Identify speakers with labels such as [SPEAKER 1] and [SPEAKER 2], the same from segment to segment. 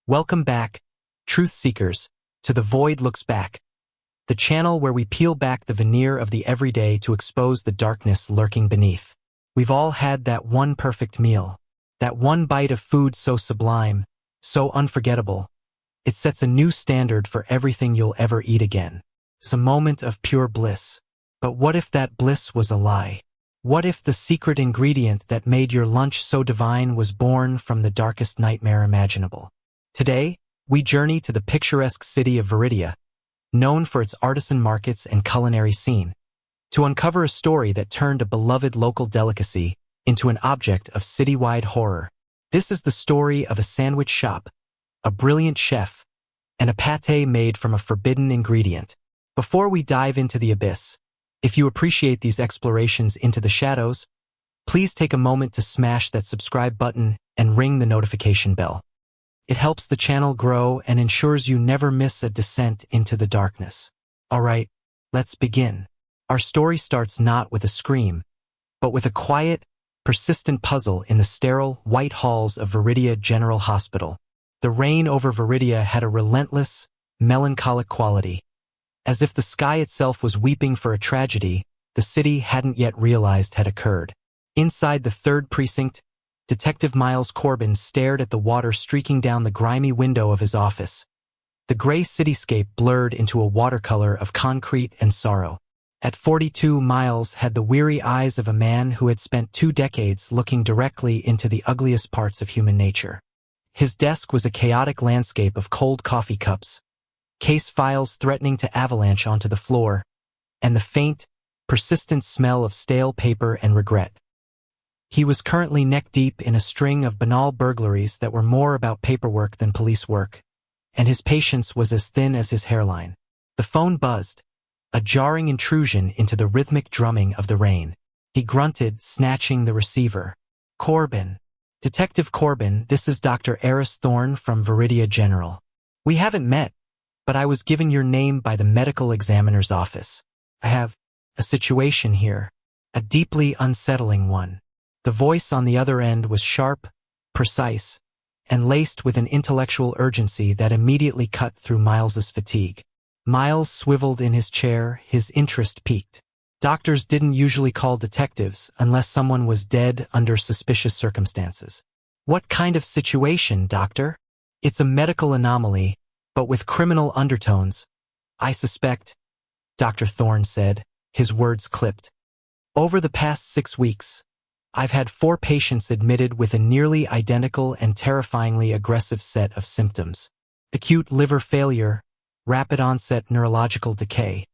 [SPEAKER 1] Welcome back, truth seekers, to The Void Looks Back, the channel where we peel back the veneer of the everyday to expose the darkness lurking beneath. We've all had that one perfect meal, that one bite of food so sublime, so unforgettable. It sets a new standard for everything you'll ever eat again. It's a moment of pure bliss. But what if that bliss was a lie? What if the secret ingredient that made your lunch so divine was born from the darkest nightmare imaginable? Today, we journey to the picturesque city of Viridia, known for its artisan markets and culinary scene, to uncover a story that turned a beloved local delicacy into an object of citywide horror. This is the story of a sandwich shop, a brilliant chef, and a pâté made from a forbidden ingredient. Before we dive into the abyss, if you appreciate these explorations into the shadows, please take a moment to smash that subscribe button and ring the notification bell. It helps the channel grow and ensures you never miss a descent into the darkness. Alright, let's begin. Our story starts not with a scream, but with a quiet, persistent puzzle in the sterile, white halls of Viridia General Hospital. The rain over Viridia had a relentless, melancholic quality. As if the sky itself was weeping for a tragedy the city hadn't yet realized had occurred. Inside the 3rd precinct, Detective Miles Corbin stared at the water streaking down the grimy window of his office. The gray cityscape blurred into a watercolor of concrete and sorrow. At 42, Miles had the weary eyes of a man who had spent 2 decades looking directly into the ugliest parts of human nature. His desk was a chaotic landscape of cold coffee cups, case files threatening to avalanche onto the floor, and the faint, persistent smell of stale paper and regret. He was currently neck-deep in a string of banal burglaries that were more about paperwork than police work, and his patience was as thin as his hairline. The phone buzzed, a jarring intrusion into the rhythmic drumming of the rain. He grunted, snatching the receiver. "Corbin. Detective Corbin, this is Dr. Eris Thorne from Viridia General. We haven't met, but I was given your name by the medical examiner's office. I have a situation here, a deeply unsettling one." The voice on the other end was sharp, precise, and laced with an intellectual urgency that immediately cut through Miles's fatigue. Miles swiveled in his chair, his interest piqued. Doctors didn't usually call detectives unless someone was dead under suspicious circumstances. "What kind of situation, doctor?" "It's a medical anomaly, but with criminal undertones, I suspect," Dr. Thorne said, his words clipped. "Over the past 6 weeks, I've had 4 patients admitted with a nearly identical and terrifyingly aggressive set of symptoms. Acute liver failure, rapid onset neurological decay,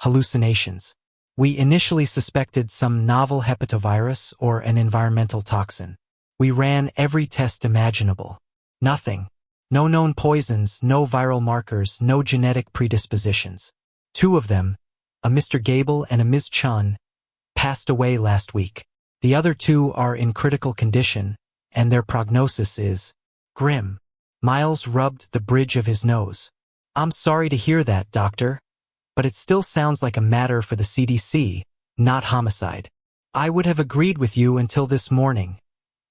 [SPEAKER 1] hallucinations. We initially suspected some novel hepatovirus or an environmental toxin. We ran every test imaginable. Nothing. No known poisons, no viral markers, no genetic predispositions. 2 of them, a Mr. Gable and a Ms. Chun, passed away last week. The other 2 are in critical condition, and their prognosis is grim." Miles rubbed the bridge of his nose. "I'm sorry to hear that, doctor, but it still sounds like a matter for the CDC, not homicide." "I would have agreed with you until this morning,"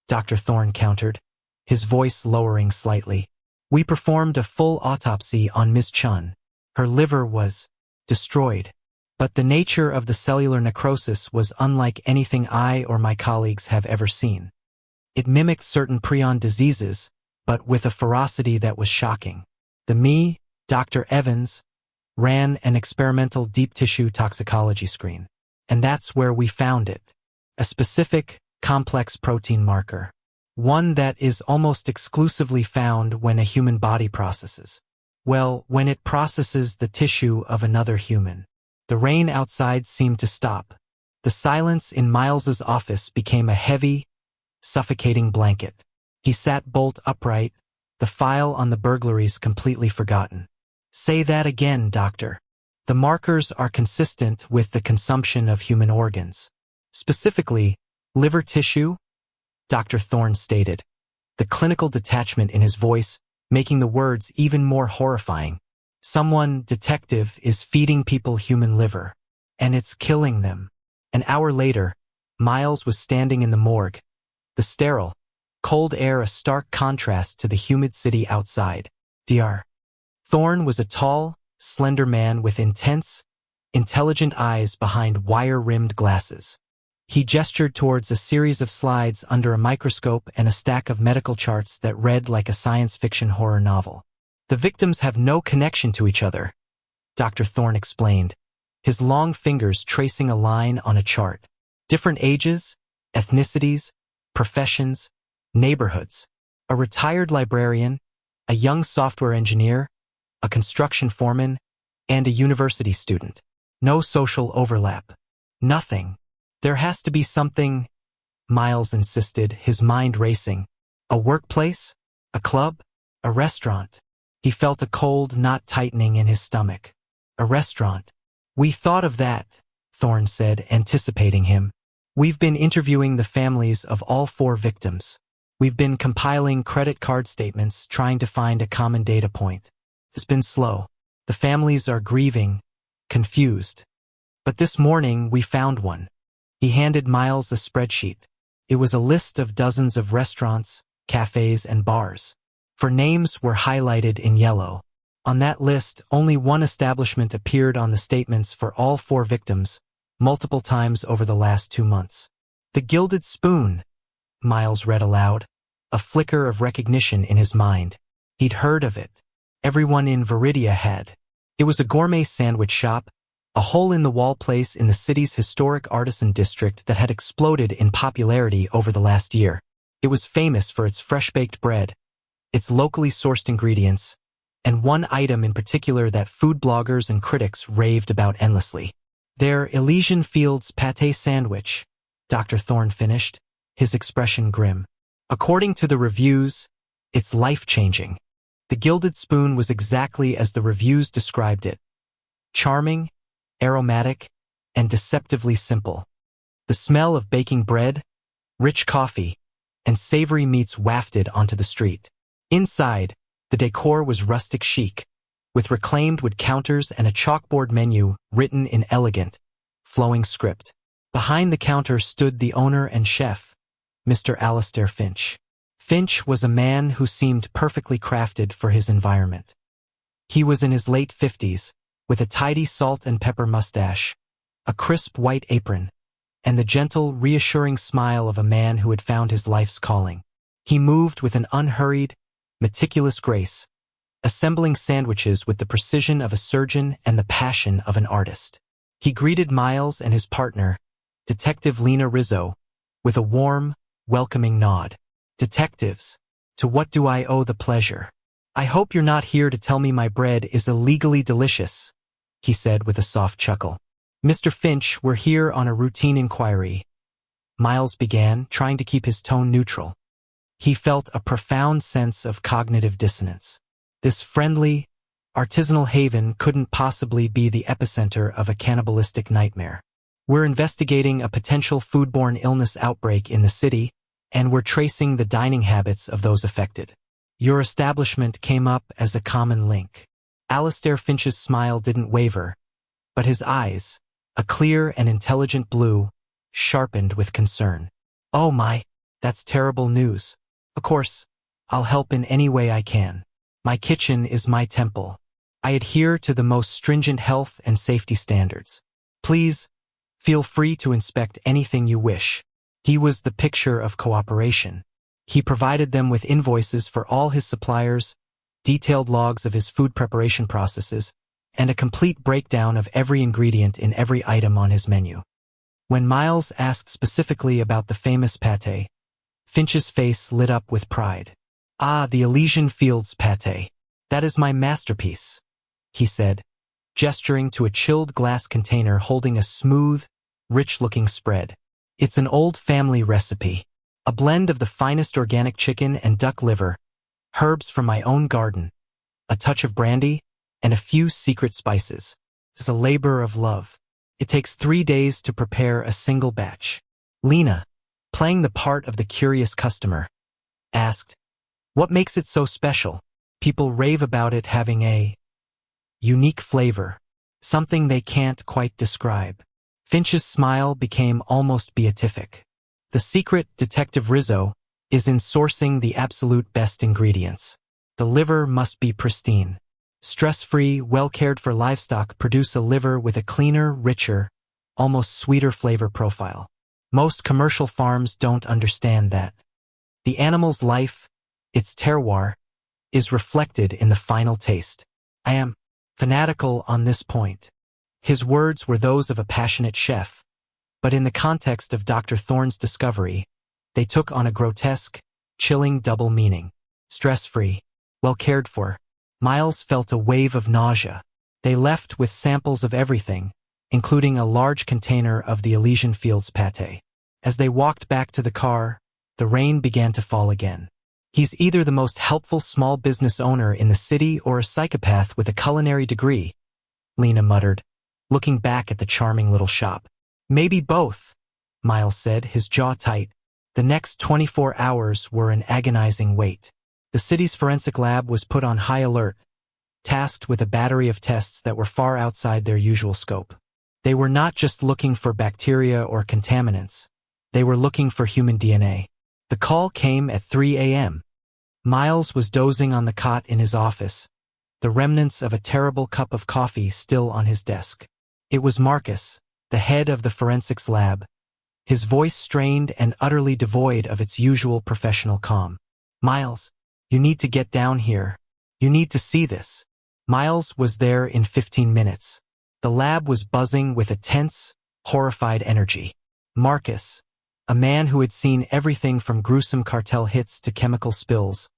[SPEAKER 1] Dr. Thorne countered, his voice lowering slightly. "We performed a full autopsy on Ms. Chun. Her liver was destroyed. But the nature of the cellular necrosis was unlike anything I or my colleagues have ever seen. It mimicked certain prion diseases, but with a ferocity that was shocking. Me, Dr. Evans, ran an experimental deep tissue toxicology screen. And that's where we found it. A specific, complex protein marker. One that is almost exclusively found when a human body processes. Well, when it processes the tissue of another human." The rain outside seemed to stop. The silence in Miles's office became a heavy, suffocating blanket. He sat bolt upright, the file on the burglaries completely forgotten. "Say that again, doctor." "The markers are consistent with the consumption of human organs. Specifically, liver tissue," Dr. Thorne stated, the clinical detachment in his voice making the words even more horrifying. "Someone, detective, is feeding people human liver, and it's killing them." An hour later, Miles was standing in the morgue, the sterile, cold air a stark contrast to the humid city outside. Dr. Thorne was a tall, slender man with intense, intelligent eyes behind wire-rimmed glasses. He gestured towards a series of slides under a microscope and a stack of medical charts that read like a science fiction horror novel. The victims have no connection to each other, Dr. Thorne explained, his long fingers tracing a line on a chart. Different ages, ethnicities, professions, neighborhoods. A retired librarian, a young software engineer, a construction foreman, and a university student. No social overlap. Nothing. There has to be something, Miles insisted, his mind racing. A workplace? A club? A restaurant? He felt a cold knot tightening in his stomach. A restaurant. We thought of that, Thorne said, anticipating him. We've been interviewing the families of all 4 victims. We've been compiling credit card statements, trying to find a common data point. It's been slow. The families are grieving, confused. But this morning we found one. He handed Miles a spreadsheet. It was a list of dozens of restaurants, cafes, and bars. 4 names were highlighted in yellow. On that list, only one establishment appeared on the statements for all 4 victims, multiple times over the last 2 months. The Gilded Spoon, Miles read aloud, a flicker of recognition in his mind. He'd heard of it. Everyone in Viridia had. It was a gourmet sandwich shop, a hole-in-the-wall place in the city's historic artisan district that had exploded in popularity over the last year. It was famous for its fresh-baked bread, its locally sourced ingredients, and one item in particular that food bloggers and critics raved about endlessly. Their Elysian Fields pâté sandwich, Dr. Thorne finished, his expression grim. According to the reviews, it's life-changing. The Gilded Spoon was exactly as the reviews described it. Charming, aromatic, and deceptively simple. The smell of baking bread, rich coffee, and savory meats wafted onto the street. Inside, the decor was rustic chic, with reclaimed wood counters and a chalkboard menu written in elegant, flowing script. Behind the counter stood the owner and chef, Mr. Alistair Finch. Finch was a man who seemed perfectly crafted for his environment. He was in his late 50s, with a tidy salt and pepper mustache, a crisp white apron, and the gentle, reassuring smile of a man who had found his life's calling. He moved with an unhurried, meticulous grace, assembling sandwiches with the precision of a surgeon and the passion of an artist. He greeted Miles and his partner, Detective Lena Rizzo, with a warm, welcoming nod. Detectives, to what do I owe the pleasure? I hope you're not here to tell me my bread is illegally delicious, he said with a soft chuckle. Mr. Finch, we're here on a routine inquiry, Miles began, trying to keep his tone neutral. He felt a profound sense of cognitive dissonance. This friendly, artisanal haven couldn't possibly be the epicenter of a cannibalistic nightmare. We're investigating a potential foodborne illness outbreak in the city, and we're tracing the dining habits of those affected. Your establishment came up as a common link. Alistair Finch's smile didn't waver, but his eyes, a clear and intelligent blue, sharpened with concern. Oh my, that's terrible news. Of course, I'll help in any way I can. My kitchen is my temple. I adhere to the most stringent health and safety standards. Please, feel free to inspect anything you wish. He was the picture of cooperation. He provided them with invoices for all his suppliers, detailed logs of his food preparation processes, and a complete breakdown of every ingredient in every item on his menu. When Miles asked specifically about the famous pâté, Finch's face lit up with pride. Ah, the Elysian Fields pâté. That is my masterpiece, he said, gesturing to a chilled glass container holding a smooth, rich-looking spread. It's an old family recipe, a blend of the finest organic chicken and duck liver, herbs from my own garden, a touch of brandy, and a few secret spices. It's a labor of love. It takes 3 days to prepare a single batch. Lena, playing the part of the curious customer, asked, what makes it so special? People rave about it having a unique flavor, something they can't quite describe. Finch's smile became almost beatific. The secret, Detective Rizzo, is in sourcing the absolute best ingredients. The liver must be pristine. Stress-free, well-cared-for livestock produce a liver with a cleaner, richer, almost sweeter flavor profile. Most commercial farms don't understand that. The animal's life, its terroir, is reflected in the final taste. I am fanatical on this point. His words were those of a passionate chef, but in the context of Dr. Thorne's discovery, they took on a grotesque, chilling double meaning. Stress-free, well cared for. Miles felt a wave of nausea. They left with samples of everything, including a large container of the Elysian Fields pâté. As they walked back to the car, the rain began to fall again. He's either the most helpful small business owner in the city or a psychopath with a culinary degree, Lena muttered, looking back at the charming little shop. Maybe both, Miles said, his jaw tight. The next 24 hours were an agonizing wait. The city's forensic lab was put on high alert, tasked with a battery of tests that were far outside their usual scope. They were not just looking for bacteria or contaminants. They were looking for human DNA. The call came at 3 a.m. Miles was dozing on the cot in his office, the remnants of a terrible cup of coffee still on his desk. It was Marcus, the head of the forensics lab, his voice strained and utterly devoid of its usual professional calm. Miles, you need to get down here. You need to see this. Miles was there in 15 minutes. The lab was buzzing with a tense, horrified energy. Marcus, a man who had seen everything from gruesome cartel hits to chemical spills,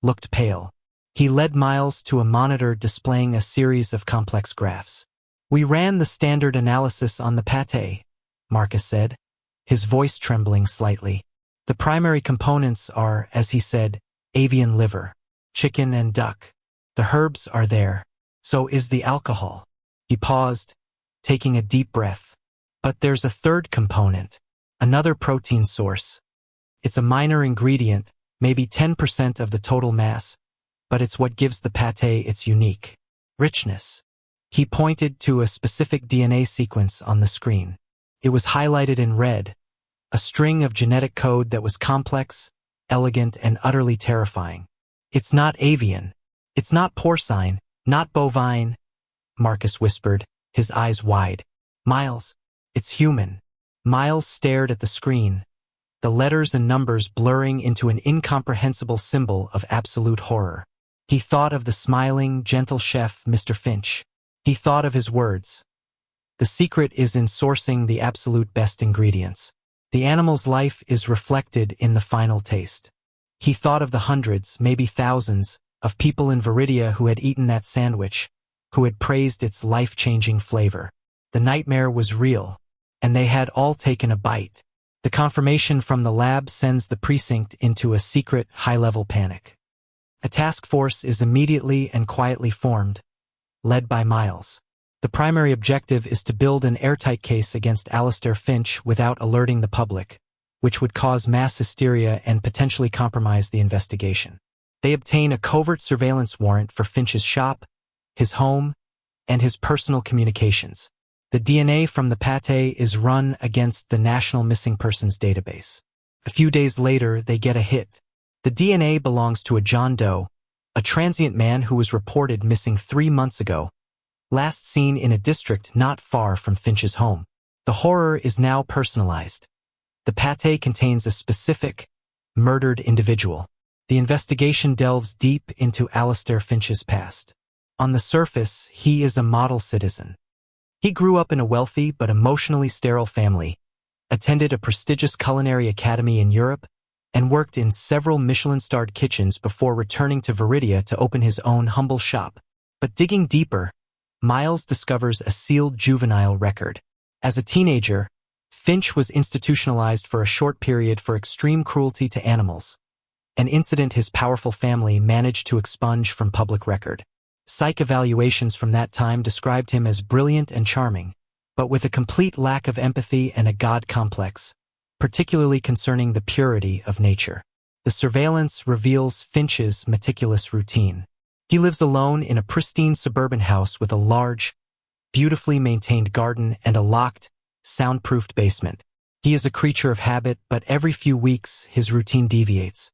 [SPEAKER 1] looked pale. He led Miles to a monitor displaying a series of complex graphs. We ran the standard analysis on the pâté, Marcus said, his voice trembling slightly. The primary components are, as he said, avian liver, chicken and duck. The herbs are there. So is the alcohol. He paused, taking a deep breath. But there's a third component, another protein source. It's a minor ingredient, maybe 10% of the total mass, but it's what gives the pâté its unique richness. He pointed to a specific DNA sequence on the screen. It was highlighted in red, a string of genetic code that was complex, elegant, and utterly terrifying. It's not avian. It's not porcine, not bovine, Marcus whispered, his eyes wide. Miles, it's human. Miles stared at the screen, the letters and numbers blurring into an incomprehensible symbol of absolute horror. He thought of the smiling, gentle chef, Mr. Finch. He thought of his words. The secret is in sourcing the absolute best ingredients. The animal's life is reflected in the final taste. He thought of the hundreds, maybe thousands, of people in Viridia who had eaten that sandwich, who had praised its life-changing flavor. The nightmare was real, and they had all taken a bite. The confirmation from the lab sends the precinct into a secret, high-level panic. A task force is immediately and quietly formed, led by Miles. The primary objective is to build an airtight case against Alistair Finch without alerting the public, which would cause mass hysteria and potentially compromise the investigation. They obtain a covert surveillance warrant for Finch's shop, his home, and his personal communications. The DNA from the pâté is run against the National Missing Persons Database. A few days later, they get a hit. The DNA belongs to a John Doe, a transient man who was reported missing 3 months ago, last seen in a district not far from Finch's home. The horror is now personalized. The pâté contains a specific, murdered individual. The investigation delves deep into Alistair Finch's past. On the surface, he is a model citizen. He grew up in a wealthy but emotionally sterile family, attended a prestigious culinary academy in Europe, and worked in several Michelin-starred kitchens before returning to Viridia to open his own humble shop. But digging deeper, Miles discovers a sealed juvenile record. As a teenager, Finch was institutionalized for a short period for extreme cruelty to animals, an incident his powerful family managed to expunge from public record. Psych evaluations from that time described him as brilliant and charming, but with a complete lack of empathy and a God complex, particularly concerning the purity of nature. The surveillance reveals Finch's meticulous routine. He lives alone in a pristine suburban house with a large, beautifully maintained garden and a locked, soundproofed basement. He is a creature of habit, but every few weeks his routine deviates.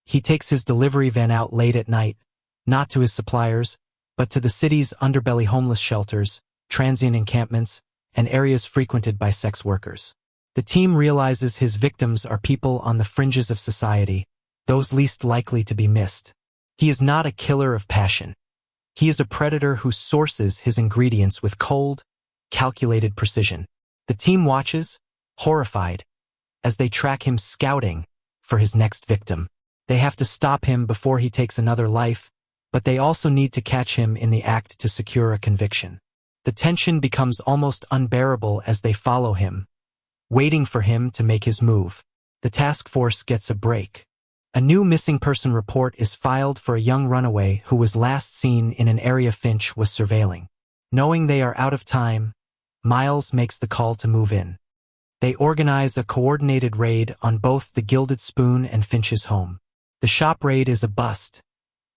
[SPEAKER 1] He takes his delivery van out late at night, not to his suppliers, but to the city's underbelly homeless shelters, transient encampments, and areas frequented by sex workers. The team realizes his victims are people on the fringes of society, those least likely to be missed. He is not a killer of passion. He is a predator who sources his ingredients with cold, calculated precision. The team watches, horrified, as they track him scouting for his next victim. They have to stop him before he takes another life, but they also need to catch him in the act to secure a conviction. The tension becomes almost unbearable as they follow him, waiting for him to make his move. The task force gets a break. A new missing person report is filed for a young runaway who was last seen in an area Finch was surveilling. Knowing they are out of time, Miles makes the call to move in. They organize a coordinated raid on both the Gilded Spoon and Finch's home. The shop raid is a bust.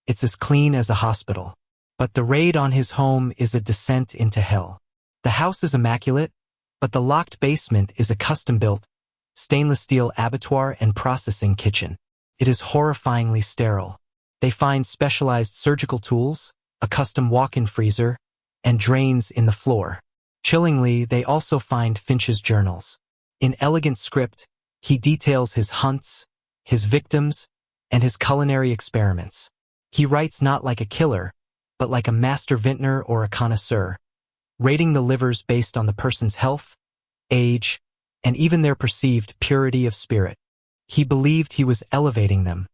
[SPEAKER 1] It's as clean as a hospital. But the raid on his home is a descent into hell. The house is immaculate, but the locked basement is a custom-built, stainless steel abattoir and processing kitchen. It is horrifyingly sterile. They find specialized surgical tools, a custom walk-in freezer, and drains in the floor. Chillingly, they also find Finch's journals. In elegant script, he details his hunts, his victims, and his culinary experiments. He writes not like a killer, but like a master vintner or a connoisseur, rating the livers based on the person's health, age, and even their perceived purity of spirit. He believed he was elevating them,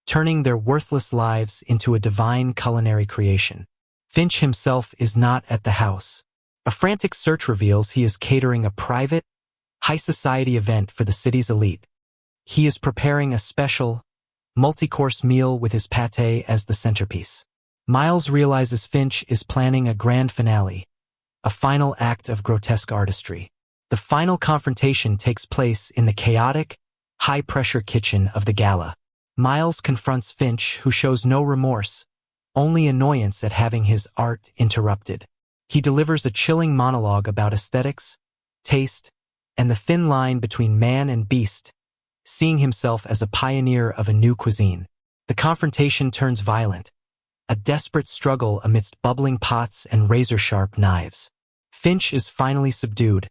[SPEAKER 1] turning their worthless lives into a divine culinary creation. Finch himself is not at the house. A frantic search reveals he is catering a private, high-society event for the city's elite. He is preparing a special, multi-course meal with his pâté as the centerpiece. Miles realizes Finch is planning a grand finale, a final act of grotesque artistry. The final confrontation takes place in the chaotic, high-pressure kitchen of the gala. Miles confronts Finch, who shows no remorse, only annoyance at having his art interrupted. He delivers a chilling monologue about aesthetics, taste, and the thin line between man and beast, seeing himself as a pioneer of a new cuisine. The confrontation turns violent, a desperate struggle amidst bubbling pots and razor-sharp knives. Finch is finally subdued,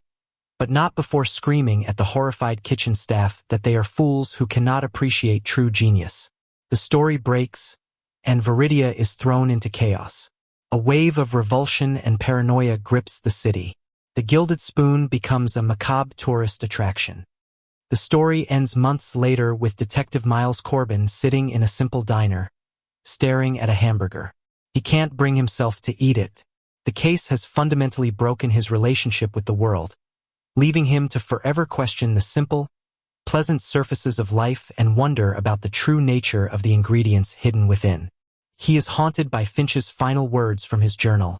[SPEAKER 1] but not before screaming at the horrified kitchen staff that they are fools who cannot appreciate true genius. The story breaks, and Viridia is thrown into chaos. A wave of revulsion and paranoia grips the city. The Gilded Spoon becomes a macabre tourist attraction. The story ends months later with Detective Miles Corbin sitting in a simple diner, staring at a hamburger. He can't bring himself to eat it. The case has fundamentally broken his relationship with the world, leaving him to forever question the simple, pleasant surfaces of life and wonder about the true nature of the ingredients hidden within. He is haunted by Finch's final words from his journal.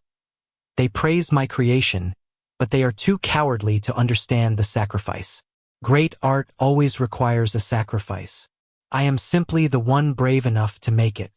[SPEAKER 1] They praise my creation, but they are too cowardly to understand the sacrifice. Great art always requires a sacrifice. I am simply the one brave enough to make it.